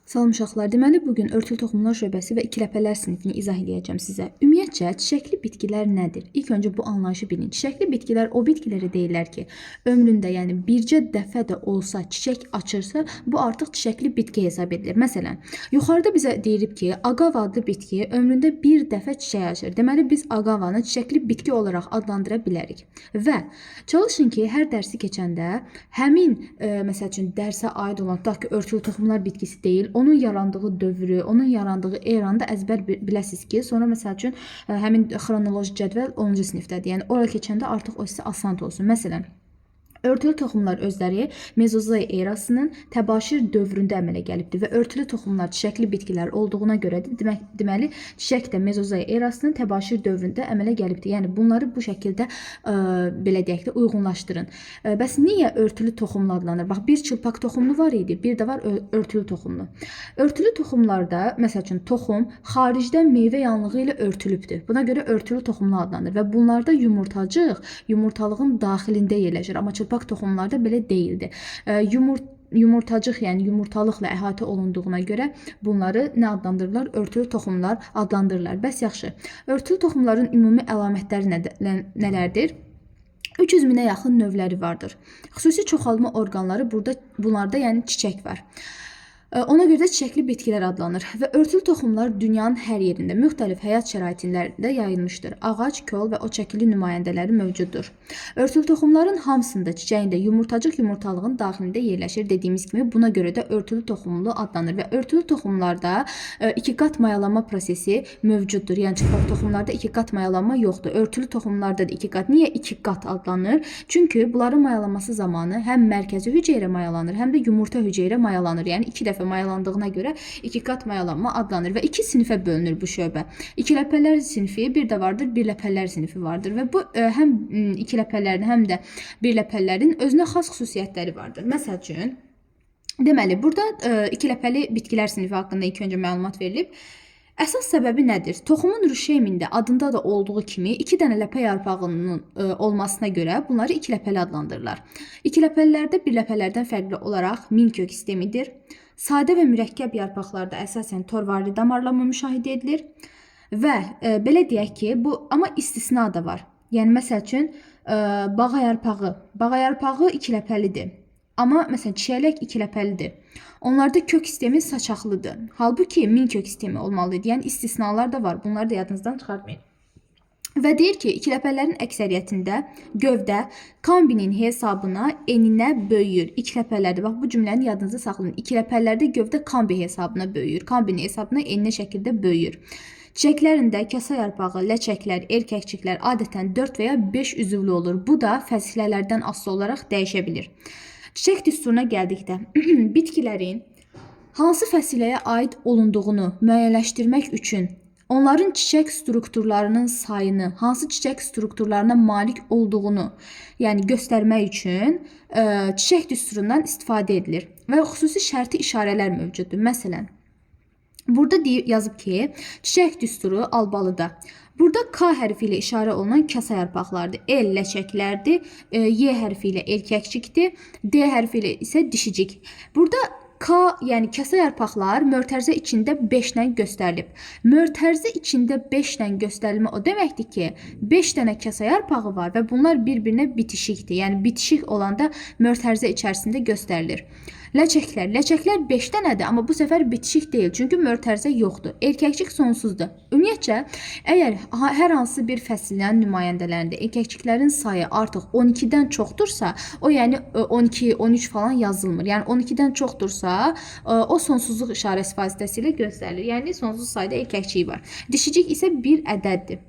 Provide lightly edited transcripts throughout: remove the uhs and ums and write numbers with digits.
Salam uşaqlar, deməli bugün örtülü toxumlar şöbəsi və ikiləpələr sinifini izah edəcəm sizə. Ümumiyyətcə, çiçəkli bitkilər nədir? İlk öncə bu anlayışı bilin. Çiçəkli bitkilər o bitkilərə deyirlər ki, ömründə, yəni bircə dəfə də olsa çiçək açırsa, bu artıq çiçəkli bitki hesab edilir. Məsələn, yuxarıda bizə deyilib ki, aqav adlı bitki ömründə bir dəfə çiçək açır. Deməli biz aqavanı çiçəkli bitki olaraq adlandıra bilərik. Və çalışın ki, hər dərsi keçəndə həmin məsəl üçün dərsə aid olan, tutaq ki, örtülü toxumlar bitkisi deyil, onun yarandığı dövrü, onun yarandığı eranı da əzbər biləsiniz ki, sonra məsəl üçün həmin xronoloji cədvəl 10-cu sinifdədir. Yəni ora keçəndə artıq o sizə asan olsun. Məsələn, örtülü toxumlar özləri Mezozoy erasının təbaşir dövründə əmələ gəlibdir və örtülü toxumlar çiçəkli bitkilər olduğuna görə də deməli çiçək də Mezozoy erasının təbaşir dövründə əmələ gəlibdir. Yəni bunları bu şəkildə belə deyək də uyğunlaşdırın. Bəs niyə örtülü toxumlu adlanır? Bax, bir çılpaq toxumlu var idi, bir də var örtülü toxumlu. Örtülü toxumlarda məsəl üçün toxum xaricdən meyvə yanlığı ilə örtülübdür. Buna görə örtülü toxumlu adlanır və bunlarda yumurtacıq yumurtalığın daxilində yerləşir. Amma çılpaq toxumlarda belə deyildi. Yumurtacıq, yəni yumurtalıqla əhatə olunduğuna görə bunları nə adlandırırlar? Örtülü toxumlar adlandırırlar. Bəs yaxşı. Örtülü toxumların ümumi əlamətləri nələrdir? 300 minə yaxın növləri vardır. Xüsusi çoxalma orqanları bunlarda yəni çiçək var. Ona görə də çiçəkli bitkilər adlanır və örtülü toxumlar dünyanın hər yerində, müxtəlif həyat şəraitlərində yayılmışdır. Ağac, kol və oçəkili nümayəndələri mövcuddur. Örtülü toxumların hamısında çiçəyində yumurtacıq yumurtalığın daxilində yerləşir. Dediyimiz kimi buna görə də örtülü toxumlu adlanır və örtülü toxumlarda iki qat mayalanma prosesi mövcuddur. Yəni çılpaq toxumlarda iki qat mayalanma yoxdur. Örtülü toxumlarda da iki qat. Niyə iki qat adlanır? Çünki bunların mayalanması zamanı həm mərkəzi hüceyrə mayalanır, həm də yumurta hüceyrə mayalanır. Yəni iki dəfə mayalandığına görə iki qat mayalanma adlanır və iki sinifə bölünür bu şöbə. İkiləpələr sinfi, bir də vardır birləpələr sinfi vardır və bu həm ikiləpələrin, həm də birləpələrin özünə xas xüsusiyyətləri vardır. Məsəl üçün, deməli, burada ikiləpəli bitkilər sinfi haqqında ilk öncə məlumat verilib. Əsas səbəbi nədir? Toxumun rüşeymində adında da olduğu kimi iki dənə ləpə yarpağının olmasına görə bunları ikiləpəli adlandırırlar. İkiləpəlilərdə birləpələrdən fərqli olaraq min kök sistemidir. Sadə və mürəkkəb yarpaqlarda əsasən torvarlı damarlama müşahidə edilir və belə deyək ki, bu amma istisna da var. Yəni məsəl üçün bağa yarpağı ikiləpəlidir. Amma məsələn çiyələk ikiləpəlidir. Onlarda kök sistemi saçaqlıdır. Halbuki min kök sistemi olmalıdır. Yəni istisnalar da var. Bunları da yadınızdan çıxartmayın. Və deyir ki, ikiləpələrin əksəriyyətində gövdə kombinin hesabına eninə böyüyür. İkiləpələrdə, bax bu cümləni yadınızda saxlayın. İkiləpələrdə gövdə kombi hesabına böyüyür. Kombinin hesabına eninə şəkildə böyüyür. Çiçəklərində kasa yarpağı, ləçəklər, erkəkçiklər adətən 4 və ya 5 üzvlü olur. Bu da fəsillələrdən asılı olaraq dəyişə bilir. Çiçək düsturuna gəldikdə bitkilərin hansı fəsiləyə aid olunduğunu müəyyənləşdirmək üçün onların çiçək strukturlarının sayını, hansı çiçək strukturlarına malik olduğunu, yəni göstərmək üçün çiçək düsturundan istifadə edilir və xüsusi şərti işarələr mövcuddur. Məsələn, burada yazıb ki, çiçək düsturu albalıda. Burada K hərfi ilə işarə olunan kasa yarpaqlardır. L ləçəklərdir, Y hərfi ilə erkəkçikdir, D hərfi ilə isə dişicik. Burada K, yəni kasa yarpaqlar mötərizə içində 5 ilə göstərilib. Mötərizə içində 5 ilə göstərilmə o deməkdir ki, 5 dənə kasa yarpağı var və bunlar bir-birinə bitişikdir. Yəni bitişik olanda mötərizə içərisində göstərilir. Ləçəklər 5 dənədir, amma bu səfər bitişik deyil, çünki mötərizə yoxdur. Erkəkçik sonsuzdur. Ümumiyyətcə, əgər hər hansı bir fəsilin nümayəndələrində erkəkçiklərin sayı artıq 12-dən çoxdursa, o yəni 12, 13 falan yazılmır. Yəni 12-dən çoxdursa, o sonsuzluq işarəsi vasitəsilə göstərilir. Yəni sonsuz sayda erkəkçiyi var. Dişicik isə bir ədəddir.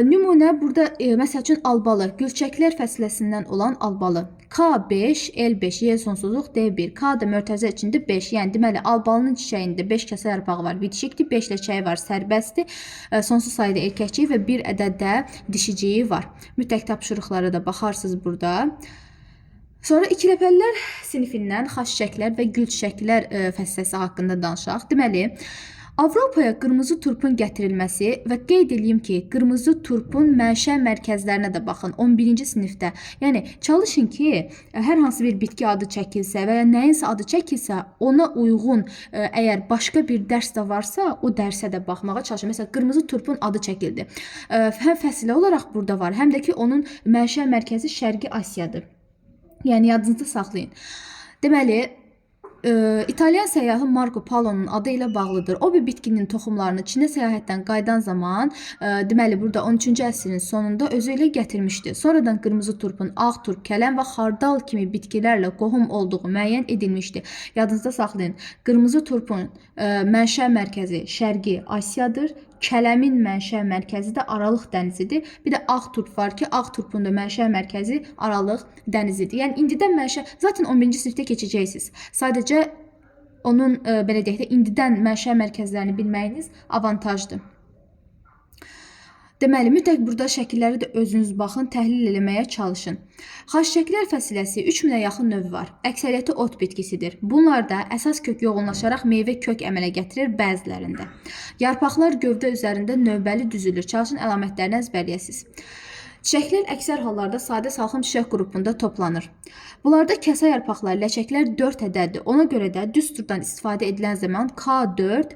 Nümunə burada məsəl üçün albalı, gülçəklər fəsiləsindən olan albalı. K5, L5, Y sonsuzluq, D1. K da mötərizə içində 5. Yəni deməli albalının çiçəyində 5 kasa yarpağı var, bitişikdir, 5 ləçəyi var, sərbəstdir, sonsuz sayda erkəkçiyi və bir ədəd də dişiciyi var. Mütləq tapşırıqlara da baxarsınız burada. Sonra ikiləpəlilər sinifindən xas çiçəklər və gül çiçəklər fəsilləsi haqqında danışaq. Deməli, Avropaya qırmızı turpun gətirilməsi və qeyd edeyim ki, qırmızı turpun mənşə mərkəzlərinə də baxın 11-ci sinifdə. Yəni çalışın ki, hər hansı bir bitki adı çəkilsə və ya nəyinsə adı çəkilsə, ona uyğun əgər başqa bir dərs də varsa, o dərsə də baxmağa çalışın. Məsələn, qırmızı turpun adı çəkildi. Həm fəsilə olaraq burada var, həm də ki, onun mənşə mərkəzi Şərqi Asiyadır. Yəni yadınızda saxlayın. Deməli, İtalyan səyyahı Marco Polo'nun adı ilə bağlıdır. O bir bitkinin toxumlarını Çinə səyahətdən qayıdan zaman, deməli burada 13-cü əsrin sonunda özü ilə gətirmişdi. Sonradan qırmızı turpun ağ turp, kələm və xardal kimi bitkilərlə qohum olduğu müəyyən edilmişdi. Yadınızda saxlayın. Qırmızı turpun mənşə mərkəzi Şərqi Asiyadır. Kələmin mənşə mərkəzi də Aralıq dənizidir. Bir də ağ turp var ki, ağ turpun da mənşə mərkəzi Aralıq dənizidir. Yəni indidən mənşə, zaten 11-ci sinifdə keçəcəksiniz. Sadəcə onun belə deyək də indidən mənşə mərkəzlərini bilməyiniz avantajdır. Deməli, mütləq burada şəkilləri də özünüz baxın, təhlil eləməyə çalışın. Xaççəkilər fəsiləsi 3000-ə yaxın növü var. Əksəriyyəti ot bitkisidir. Bunlarda əsas kök yoğunlaşaraq meyvə kök əmələ gətirir bəzilərində. Yarpaqlar gövdə üzərində növbəli düzülür. Çalışın əlamətlərini əzbərləyəsiniz. Çiçəklər əksər hallarda sadə salxım çiçək qrupunda toplanır. Bunlarda kəsə yarpaqlar, ləçəklər 4 ədəddir. Ona görə də düz turdan istifadə edilən zaman K4,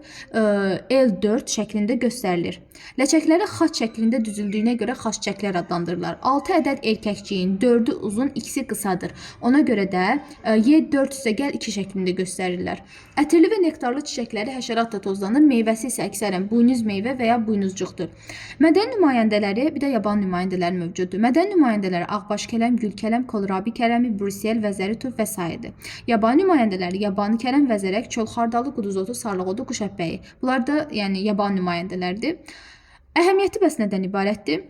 L4 şəklində göstərilir. Ləçəkləri xaç şəklində düzüldüyünə görə xaççəklər adlandırırlar. 6 ədəd erkəkciyin, 4'ü uzun, ikisi qısadır. Ona görə də Y4-2 şəklində göstərirlər. Ətirli və nektarlı çiçəkləri həşəratla tozlanır, meyvəsi isə əksərən buynuz meyvə və ya buynuzcuqdur. Mədəni nümayəndələri, bir də yaban nümayəndələri mövcuddur. Mədəni nümayəndələri ağbaş kələm, gül kələm, kohlrabi kələmi, brüssel, vəzəri turp və s. Yabani nümayəndələri yabani kələm, vəzərək, çöl xardalı, quduzotu, sarlıq odu, quş əpəyi. Bunlar da yəni yaban nümayəndələrdir. Əhəmiyyəti bəs nədən ibarətdir?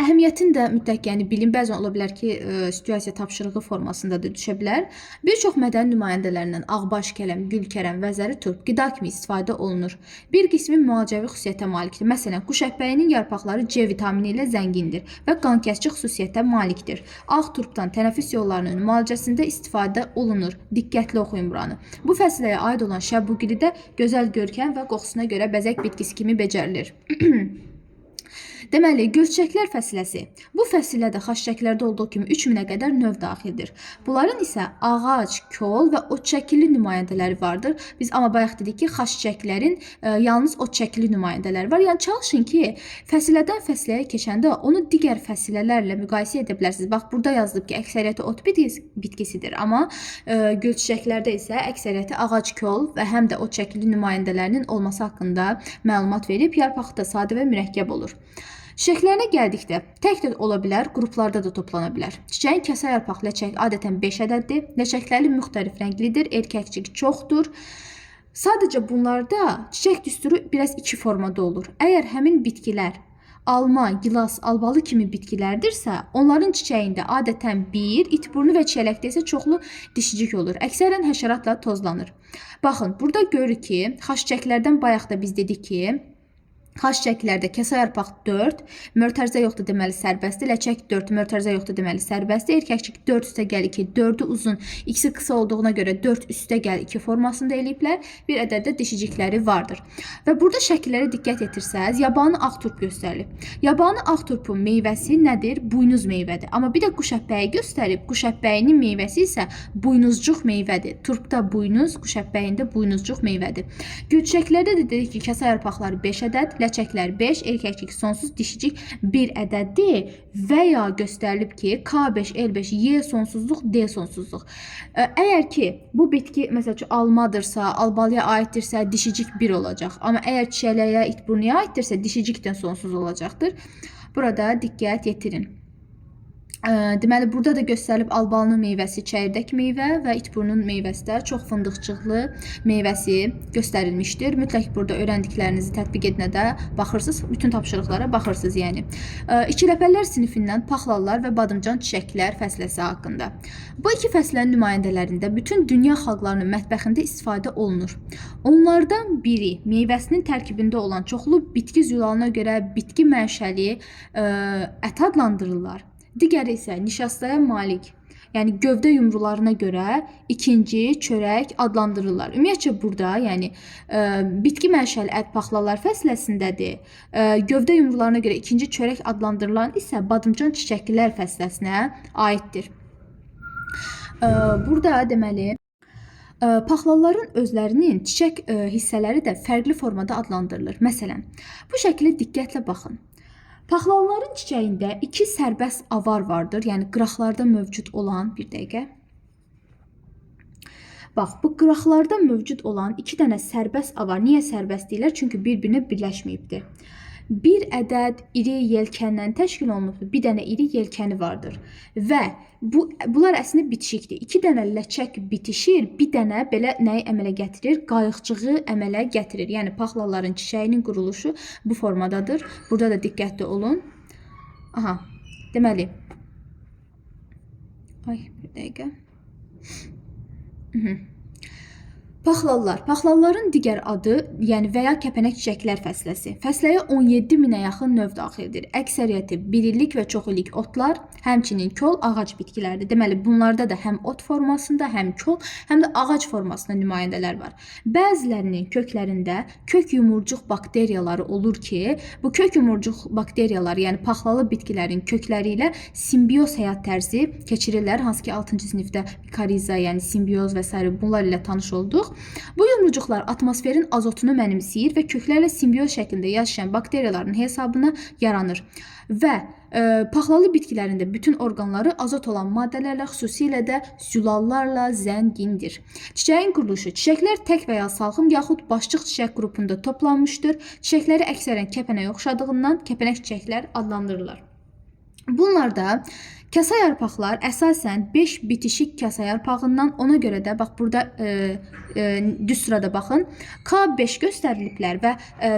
Əhəmiyyətin də mütləq yəni bilin, bəzən ola bilər ki, situasiya tapşırığı formasında da düşə bilər. Bir çox mədəni nümayəndələrindən ağbaş kələm, gül kələm, vəzəri turp qida kimi istifadə olunur. Bir qismi müalicəvi xüsusiyyətə malikdir. Məsələn, quş əpəyinin yarpaqları C vitamini ilə zəngindir və qankəsici xüsusiyyətə malikdir. Ağ turpdan tənəffüs yollarının müalicəsində istifadə olunur. Diqqətli oxuyun buranı. Bu fəsiləyə aid olan şəbbuqili də gözəl görkəm və qoxusuna görə bəzək bitkisi kimi becərilir. Deməli, gölçəklər fəsiləsi. Bu fəsilədə xaççəklərdə olduğu kimi 3000-ə qədər növ daxildir. Bunların isə ağac, kol və otçəkili nümayəndələri vardır. Biz amma bayaq dedik ki, xaççəklərin yalnız otçəkili nümayəndələri var. Yəni çalışın ki, fəsilədən fəsiləyə keçəndə onu digər fəsilələrlə müqayisə edə bilərsiniz. Bax, burada yazılıb ki, əksəriyyəti ot bitkisidir, amma gölçəklərdə isə əksəriyyəti ağac, kol və həm də otçəkili nümayəndələrinin olması haqqında məlumat verib, yarpağı da sadə və mürəkkəb olur. Çiçəklərinə gəldikdə, tək də ola bilər, qruplarda da toplana bilər. Çiçəyin kəsə yarpaq ləçək adətən 5 ədəddir. Ləçəkləri müxtəlif rənglidir, erkəkcik çoxdur. Sadəcə bunlarda çiçək düsturu biraz iki formada olur. Əgər həmin bitkilər alma, gilas, albalı kimi bitkilərdirsə, onların çiçəyində adətən bir, itburnu və çiyələkdə isə çoxlu dişicik olur. Əksərən həşəratla tozlanır. Baxın, burada görürük ki, xaççəklərdən bayaq da biz dedik ki, xaççəklərdə kəsə yarpaq 4, mörtərzə yoxdur deməli sərbəstdir, ləçək 4, mörtərzə yoxdur deməli sərbəstdir, erkəkçik 4 üstə gəl 2, 4'ü uzun, ikisi qısa olduğuna görə 4 üstə gəl 2 formasında eləyiblər, bir ədəd də dişicikləri vardır. Və burada şəkillərə diqqət etirsəz, yabani ağ turp göstərilib. Yabani ağ turpun meyvəsi nədir? Buynuz meyvədir. Amma bir də quş əpəyi göstərib, quş əpəyinin meyvəsi isə buynuzcuq meyvədir. Turpda buynuz, quş əpəyində buynuzcuq meyvədir. Gülçəklərdə də dedik ki, kəsə yarpaqları 5 ədəd, ləçəklər 5, erkəkcik sonsuz, dişicik 1 ədəddir və ya göstərilib ki, K5, L5, Y sonsuzluq, D sonsuzluq. Əgər ki, bu bitki məsəl üçün almadırsa, albalıya aiddirsə, dişicik 1 olacaq. Amma əgər çiyələyə, itburnuya aiddirsə, dişicikdən sonsuz olacaqdır. Burada diqqət yetirin. Deməli, burada da göstərilib albalının meyvəsi çəyirdək meyvə və itburnun meyvəsi də çox fındıqçıqlı meyvəsi göstərilmişdir. Mütləq burada öyrəndiklərinizi tətbiq edinədə baxırsınız, bütün tapşırıqlara baxırsınız yəni. İkiləpələr sinifindən paxlallar və badımcan çiçəklər fəsiləsi haqqında. Bu iki fəsilənin nümayəndələrində bütün dünya xalqlarının mətbəxində istifadə olunur. Onlardan biri meyvəsinin tərkibində olan çoxlu bitki zülalına görə bitki mənşəli ət adlandırırlar. Digəri isə nişastaya malik, yəni gövdə yumrularına görə ikinci çörək adlandırırlar. Ümumiyyətcə burada, yəni bitki mənşəli ət paxlalar fəsləsindədir. Gövdə yumrularına görə ikinci çörək adlandırılan isə badımcan çiçəklilər fəsləsinə aiddir. Burada deməli paxlalların özlərinin çiçək hissələri də fərqli formada adlandırılır. Məsələn, bu şəklə diqqətlə baxın. Paxlalların çiçəyində iki sərbəst avar vardır, yəni qıraqlarda mövcud olan, bir dəqiqə. Bax, bu qıraqlarda mövcud olan iki dənə sərbəst avar. Niyə sərbəst deyirlər? Çünki bir-birinə birləşməyibdir. Bir ədəd iri yelkəndən təşkil olunubdur. Bir dənə iri yelkəni vardır. Və bunlar əslində bitişikdir. İki dənə ləçək bitişir, bir dənə belə nəyi əmələ gətirir? Qayıqçığı əmələ gətirir. Yəni, paxlaların çiçəyinin quruluşu bu formadadır. Burada da diqqətli olun. Aha, deməli. Ay, bir dəqiqə. Paxlalların digər adı, yəni və ya kəpənək çiçəklər fəsləsi. Fəsləyə 17 minə yaxın növ daxildir. Əksəriyyəti birillik və çoxillik otlar, həmçinin kol ağac bitkilərdir. Deməli, bunlarda da həm ot formasında, həm kol, həm də ağac formasında nümayəndələr var. Bəzilərinin köklərində kök yumurcuq bakteriyaları olur ki, bu kök yumurcuq bakteriyaları, yəni paxlalı bitkilərin kökləri ilə simbiyoz həyat tərzi keçirirlər. Hansı ki, 6-cı sinifdə kariza, yəni simbiyoz və s. bunlar ilə tanış olduq. Bu yumrucuqlar atmosferin azotunu mənimsəyir və köklərlə simbiyoz şəklində yaşayan bakteriyaların hesabına yaranır. Və paxlalı bitkilərində bütün orqanları azot olan maddələrlə, xüsusilə də zülallarla zəngindir. Çiçəyin quruluşu. Çiçəklər tək və ya salxım yaxud başçıq çiçək qrupunda toplanmışdır. Çiçəkləri əksərən kəpənəyə oxşadığından kəpənək çiçəklər adlandırılır. Bunlarda kasa yarpaqlar əsasən 5 bitişik kasa yarpağından, ona görə də bax burada düz sırada baxın, K5 göstəriliblər və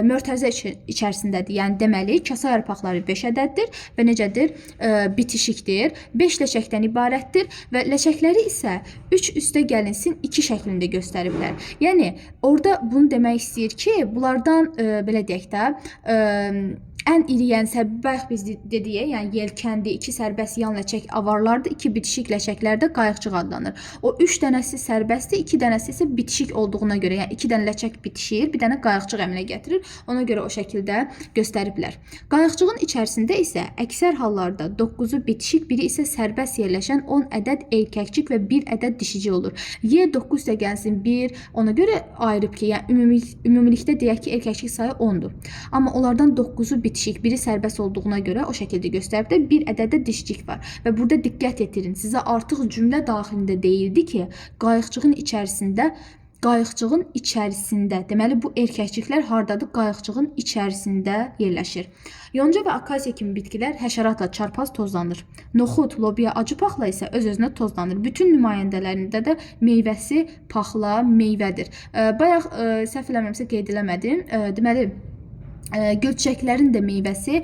mötərizə içərisindədir. Yəni deməli kasa yarpaqları 5 ədəddir və necədir? Bitişikdir. 5 ləçəkdən ibarətdir və ləçəkləri isə 3 üstə gəlinsin 2 şəklində göstəriblər. Yəni orada bunu demək istəyir ki, bunlardan belə deyək də ən iri, yəni səbəh biz dedik, yəni yelkəndi, 2 sərbəst yan ləçək avarlardır, 2 bitişik ləçəklər də qayıqçıq adlanır. O 3 dənəsi sərbəstdir, 2 dənəsi isə bitişik olduğuna görə, yəni 2 dənə ləçək bitişir, bir dənə qayıqçıq əmələ gətirir. Ona görə o şəkildə göstəriblər. Qayıqçığın içərisində isə əksər hallarda 9-u bitişik, biri isə sərbəst yerləşən 10 ədəd erkəkçik və 1 ədəd dişici olur. Y9 də gəlsin 1, ona görə ayırıb ki, yəni ümumilikdə deyək ki, erkəkçik sayı 10-dur. Amma onlardan 9-u bitişik, biri sərbəst olduğuna görə o şəkildə göstəribdir. Bir ədəd də dişcik var. Və burada diqqət yetirin. Sizə artıq cümlə daxilində deyildi ki, qayıqçığın içərisində, deməli bu erkəkçiklər hardadır? Qayıqçığın içərisində yerləşir. Yonca və akasiya kimi bitkilər həşəratla çarpaz tozlanır. Noxud, lobiya, acı paxla isə öz-özünə tozlanır. Bütün nümayəndələrində də meyvəsi paxla meyvədir. Bayaq səhv eləmirəmsə qeyd eləmədim. Deməli gölçəklərin də meyvəsi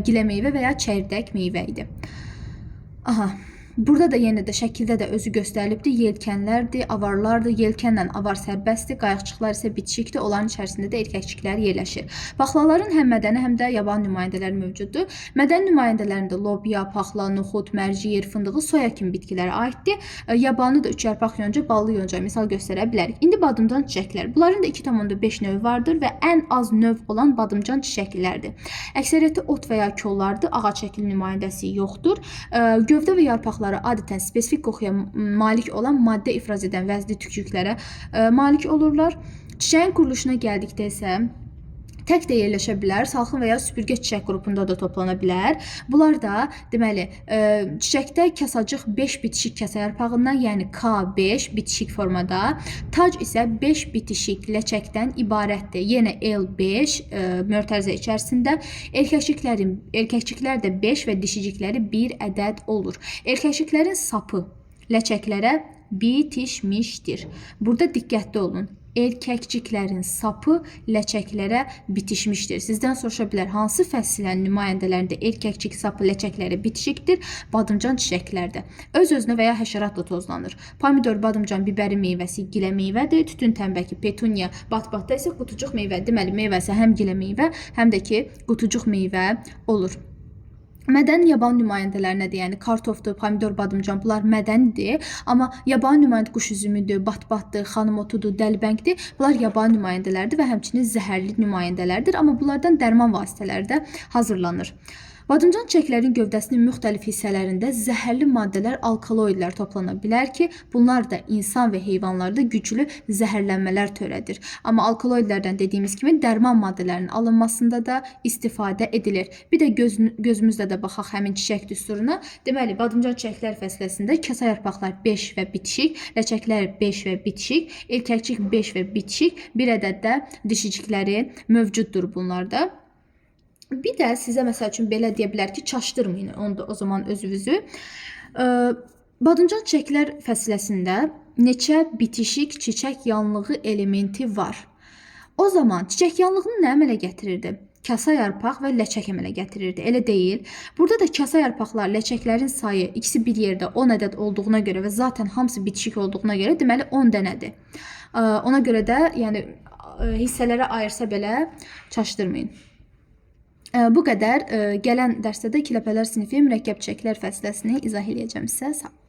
gilə meyvə və ya çəyirdək meyvə idi. Aha. Burada da yenə də şəkildə də özü göstərilibdir. Yelkənlərdir, avarlardır. Yelkənlə avar sərbəstdir, qayıqçıqlar isə bitişikdir. Onların içərisində də erkəkçiklər yerləşir. Paxlaların həm mədəni, həm də yaban nümayəndələri mövcuddur. Mədəni nümayəndələrində lobiya, paxla, noxud, mərciyer, fındığı, soya kimi bitkilərə aiddir. Yabanı da 3 yarpaq yonca, ballı yonca misal göstərə bilərik. İndi badımcan çiçəklər. Bunların da 2,5 növü vardır və ən az növ olan badımcan çiçəklərdir. Əksəriyyəti ot və ya kollardır. Ağac şəkli nümayəndəsi yoxdur. Gövdə və yarpaqlar adətən spesifik qoxuya malik olan maddə ifraz edən vəzli tükcüklərə malik olurlar. Çiçəyin quruluşuna gəldikdə isə tək də yerləşə bilər, salxım və ya süpürgə çiçək qrupunda da toplana bilər. Bunlar da deməli çiçəkdə kasacıq 5 bitişik kasa yarpağından, yəni K5 bitişik formada, tac isə 5 bitişik ləçəkdən ibarətdir. Yenə L5 mötərizə içərisində. Erkəkçiklər də 5 və dişicikləri 1 ədəd olur. Erkəkçiklərin sapı ləçəklərə bitişmişdir. Burada diqqətli olun. Erkəkçiklərin sapı ləçəklərə bitişmişdir. Sizdən soruşa bilər, hansı fəsillərin nümayəndələrində erkəkçik sapı ləçəklərə bitişikdir? Badımcan çiçəklərdə. Öz-özünə və ya həşəratla tozlanır. Pomidor, badımcan, bibəri meyvəsi gilə meyvədir. Tütün tənbəki, petunya, batbatda isə qutucuq meyvə. Deməli, meyvəsi həm gilə meyvə, həm də ki, qutucuq meyvə olur. Mədən yabani nümayəndələr nədir? Yəni kartofdur, pomidor, badımcan bunlar mədəndir. Amma yabani nümayəndə quş üzümüdür, batbatdır, xanımotudur, dəlbəngdir. Bunlar yabani nümayəndələrdir və həmçinin zəhərli nümayəndələrdir. Amma bunlardan dərman vasitələri də hazırlanır. Badımcan çiçəklərin gövdəsinin müxtəlif hissələrində zəhərli maddələr, alkaloidlər toplana bilər ki, bunlar da insan və heyvanlarda güclü zəhərlənmələr törədir. Amma alkaloidlərdən dediyimiz kimi dərman maddələrinin alınmasında da istifadə edilir. Bir də gözümüzlə də baxaq həmin çiçək düsturuna. Deməli, badımcan çiçəklər fəsiləsində kasa yarpaqlar 5 və bitişik, ləçəklər 5 və bitişik, erkəkcik 5 və bitişik, bir ədəd də dişicikləri mövcuddur bunlarda. Bir də sizə məsəl üçün belə deyə bilər ki, çaşdırmayın onu da o zaman özünüzü. Badımcan çiçəklər fəsiləsində neçə bitişik çiçək yanlığı elementi var. O zaman çiçək yanlığını nə əmələ gətirirdi? Kasa yarpaq və ləçək əmələ gətirirdi. Elə deyil. Burada da kasa yarpaqlar, ləçəklərin sayı ikisi bir yerdə 10 ədəd olduğuna görə və zaten hamısı bitişik olduğuna görə deməli 10 dənədir. Ona görə də yəni hissələrə ayırsa belə çaşdırmayın. Bu qədər. Gələn dərsdə də iki ləpələr sinifi mürəkkəb çiçəklər fəsiləsini izah edəcəm sizə. Sağ olun.